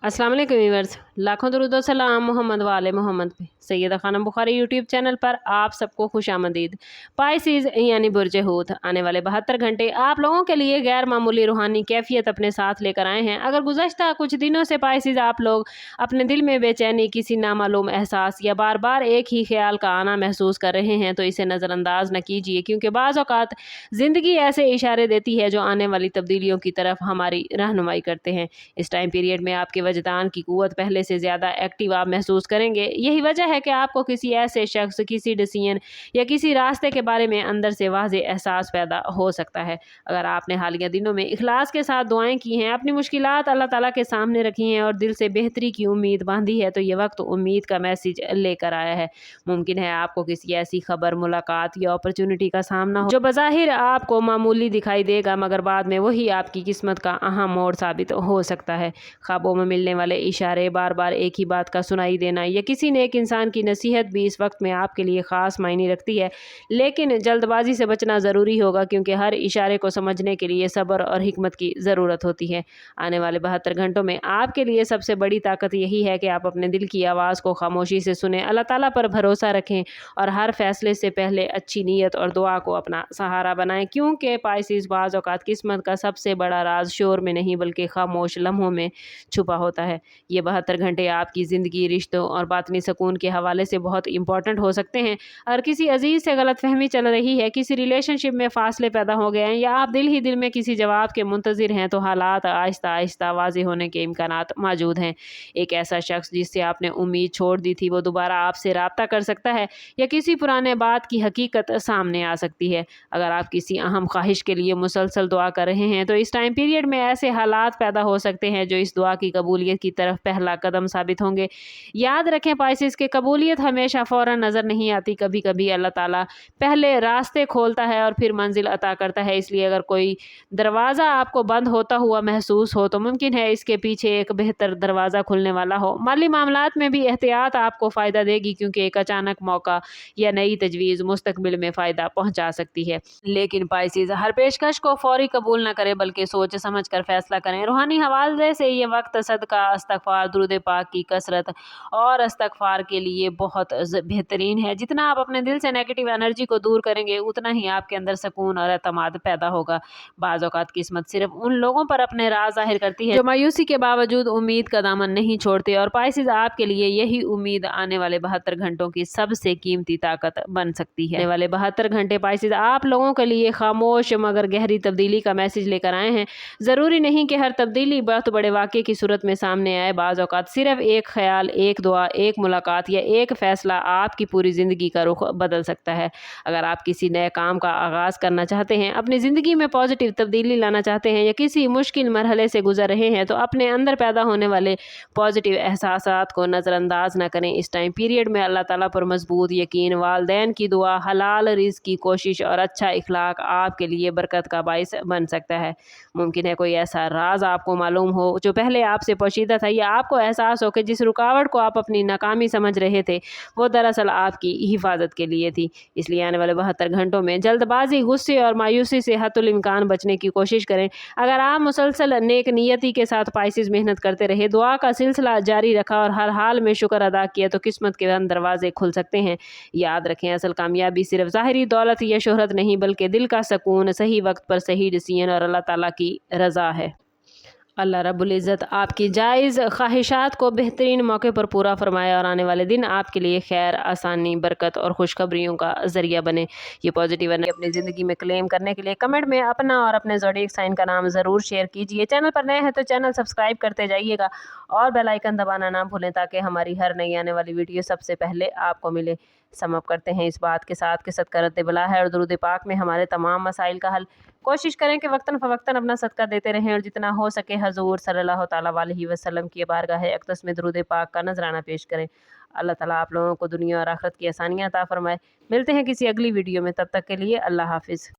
अस्सलाम वालेकुम व्यूअर्स, लाखों दरूद व सलाम मोहम्मद वाले मोहम्मद पे। सैयदा खानम बुखारी यूट्यूब चैनल पर आप सबको खुशामदीद। पाइसिस यानी बुर्ज हूत आने वाले 72 घंटे आप लोगों के लिए गैर मामूली रूहानी कैफियत अपने साथ लेकर आए हैं। अगर गुज़श्ता कुछ दिनों से पाइसिस आप लोग अपने दिल में बेचैनी, किसी नामालूम एहसास या बार बार एक ही ख्याल का आना महसूस कर रहे हैं तो इसे नज़रअंदाज न कीजिए, क्योंकि बाज़ औक़ात ज़िंदगी ऐसे इशारे देती है जो आने वाली तब्दीलियों की तरफ हमारी रहनुमाई करते हैं। इस टाइम पीरियड में आपके वजदान की कुव्वत पहले से ज़्यादा एक्टिव आप महसूस करेंगे। यही वजह है कि आपको किसी ऐसे शख्स, किसी डिसीजन या किसी रास्ते के बारे में अंदर से वाज़े एहसास पैदा हो सकता है। अगर आपने हालिया दिनों में इखलास के साथ दुआएं की हैं, अपनी मुश्किलात अल्लाह ताला के सामने रखी हैं और दिल से बेहतरी की उम्मीद बांधी है, तो ये वक्त उम्मीद का मैसेज लेकर आया है। मुमकिन है आपको किसी ऐसी खबर, मुलाकात या अपॉर्चुनिटी का सामना हो जो बज़ाहिर आपको मामूली दिखाई देगा, मगर बाद में वही आपकी किस्मत का अहम मोड़ साबित हो सकता है। ख्वाबों में मिलने वाले इशारे, बार बार एक ही बात का सुनाई देना या किसी नेक इंसान की नसीहत भी इस वक्त में आपके लिए ख़ास मायने रखती है। लेकिन जल्दबाजी से बचना ज़रूरी होगा, क्योंकि हर इशारे को समझने के लिए सब्र और हिकमत की ज़रूरत होती है। आने वाले 72 घंटों में आपके लिए सबसे बड़ी ताकत यही है कि आप अपने दिल की आवाज़ को खामोशी से सुने, अल्लाह ताला पर भरोसा रखें और हर फैसले से पहले अच्छी नीयत और दुआ को अपना सहारा बनाएं, क्योंकि पाइसिस बाज़ औक़ात किस्मत का सबसे बड़ा राज शोर में नहीं बल्कि खामोश लम्हों में छुपा होता है। ये 72 घंटे आपकी ज़िंदगी, रिश्तों और बातनी सुकून के हवाले से बहुत इंपॉर्टेंट हो सकते हैं। अगर किसी अजीज़ से गलतफहमी चल रही है, किसी रिलेशनशिप में फ़ासले पैदा हो गए हैं या आप दिल ही दिल में किसी जवाब के मुंतज़िर हैं, तो हालात आहिस्ता आहिस्ता वाज़ेह होने के इम्कानात मौजूद हैं। एक ऐसा शख्स जिससे आपने उम्मीद छोड़ दी थी, वो दोबारा आपसे राब्ता कर सकता है या किसी पुराने बात की हकीकत सामने आ सकती है। अगर आप किसी अहम ख्वाहिश के लिए मुसलसल दुआ कर रहे हैं, तो इस टाइम पीरियड में ऐसे हालात पैदा हो सकते हैं जो इस दुआ की कबूलियत की तरफ पहला कदम साबित होंगे। याद रखें पाइसिस के कबूलियत हमेशा फ़ौरन नज़र नहीं आती। कभी कभी अल्लाह ताला पहले रास्ते खोलता है और फिर मंजिल अता करता है। इसलिए अगर कोई दरवाज़ा आपको बंद होता हुआ महसूस हो, तो मुमकिन है इसके पीछे एक बेहतर दरवाज़ा खुलने वाला हो। माली मामलात में भी एहतियात आपको फ़ायदा देगी, क्योंकि एक अचानक मौका या नई तजवीज़ मुस्तकबिल में फ़ायदा पहुँचा सकती है। लेकिन पाइसिस हर पेशकश को फ़ौरी कबूल न करें, बल्कि सोच समझ कर फैसला करें। रूहानी हवाले से ये वक्त सदका, इस्तग़फ़ार, दुरूद पाक की कसरत और इस्तग़फ़ार के लिए बहुत बेहतरीन है। जितना आप अपने दिल से नेगेटिव एनर्जी को दूर करेंगे, उतना ही आपके अंदर सुकून और एतमाद पैदा होगा। बाज़ औक़ात किस्मत सिर्फ उन लोगों पर अपने राज ज़ाहिर करती है जो मायूसी के बावजूद उम्मीद का दामन नहीं छोड़ते, और पाइसिस आपके लिए यही उम्मीद आने वाले 72 घंटों की सबसे कीमती ताकत बन सकती है। आने वाले 72 घंटे पाइसिस आप लोगों के लिए खामोश मगर गहरी तब्दीली का मैसेज लेकर आए हैं। ज़रूरी नहीं कि हर तब्दीली बहुत बड़े वाक़े की सूरत में सामने आए। बाज़ औक़ात सिर्फ एक ख्याल, एक दुआ, एक मुलाकात या एक फ़ैसला आपकी पूरी ज़िंदगी का रुख बदल सकता है। अगर आप किसी नए काम का आगाज़ करना चाहते हैं, अपनी ज़िंदगी में पॉजिटिव तब्दीली लाना चाहते हैं या किसी मुश्किल मरहले से गुजर रहे हैं, तो अपने अंदर पैदा होने वाले पॉजिटिव एहसासात को नज़रअंदाज न करें। इस टाइम पीरियड में अल्लाह ताला पर मजबूत यकीन, वालिदैन की दुआ, हलाल रिज़्क़ की कोशिश और अच्छा इखलाक आपके लिए बरकत का बाइस बन सकता है। मुमकिन है कोई ऐसा राज आपको मालूम हो जो पहले आपसे पोशीदा था, या आपको एहसास हो कि जिस रुकावट को आप अपनी नाकामी समझ रहे थे, वो दरअसल आपकी हिफाजत के लिए थी। इसलिए आने वाले 72 घंटों में जल्दबाजी, गुस्से और मायूसी से हद्दुल इम्कान बचने की कोशिश करें। अगर आप मुसलसल नेक नियति के साथ पाइसिस मेहनत करते रहे, दुआ का सिलसिला जारी रखा और हर हाल में शुक्र अदा किया, तो किस्मत के अंदर दरवाजे खुल सकते हैं। याद रखें, असल कामयाबी सिर्फ ज़ाहिरी दौलत या शोहरत नहीं, बल्कि दिल का सुकून, सही वक्त पर सही डिसीजन और अल्लाह ताला की रज़ा है। अल्लाह रब्बुल इज़्ज़त आपकी जायज़ ख्वाहिशात को बेहतरीन मौके पर पूरा फरमाए और आने वाले दिन आपके लिए खैर, आसानी, बरकत और खुशखबरियों का ज़रिया बने। ये पॉजिटिव एनर्जी अपनी ज़िंदगी में क्लेम करने के लिए कमेंट में अपना और अपने ज़ोडिएक साइन का नाम ज़रूर शेयर कीजिए। चैनल पर नए हैं तो चैनल सब्सक्राइब करते जाइएगा और बेल आइकन दबाना ना भूलें, ताकि हमारी हर नई आने वाली वीडियो सबसे पहले आपको मिले। सम अप करते हैं इस बात के साथ कि सदका रद्द बला है और दुरूद पाक में हमारे तमाम मसाइल का हल। कोशिश करें कि वक्तन फ़वक्तन अपना सदका देते रहें और जितना हो सके हजूर सल्लल्लाहु ताला अलैहि वसल्लम की बारगाह अक़दस में दुरूद पाक का नजराना पेश करें। अल्लाह ताला आप लोगों को दुनिया और आखिरत की आसानियाँ अता फरमाए। मिलते हैं किसी अगली वीडियो में, तब तक के लिए अल्लाह हाफ़िज़।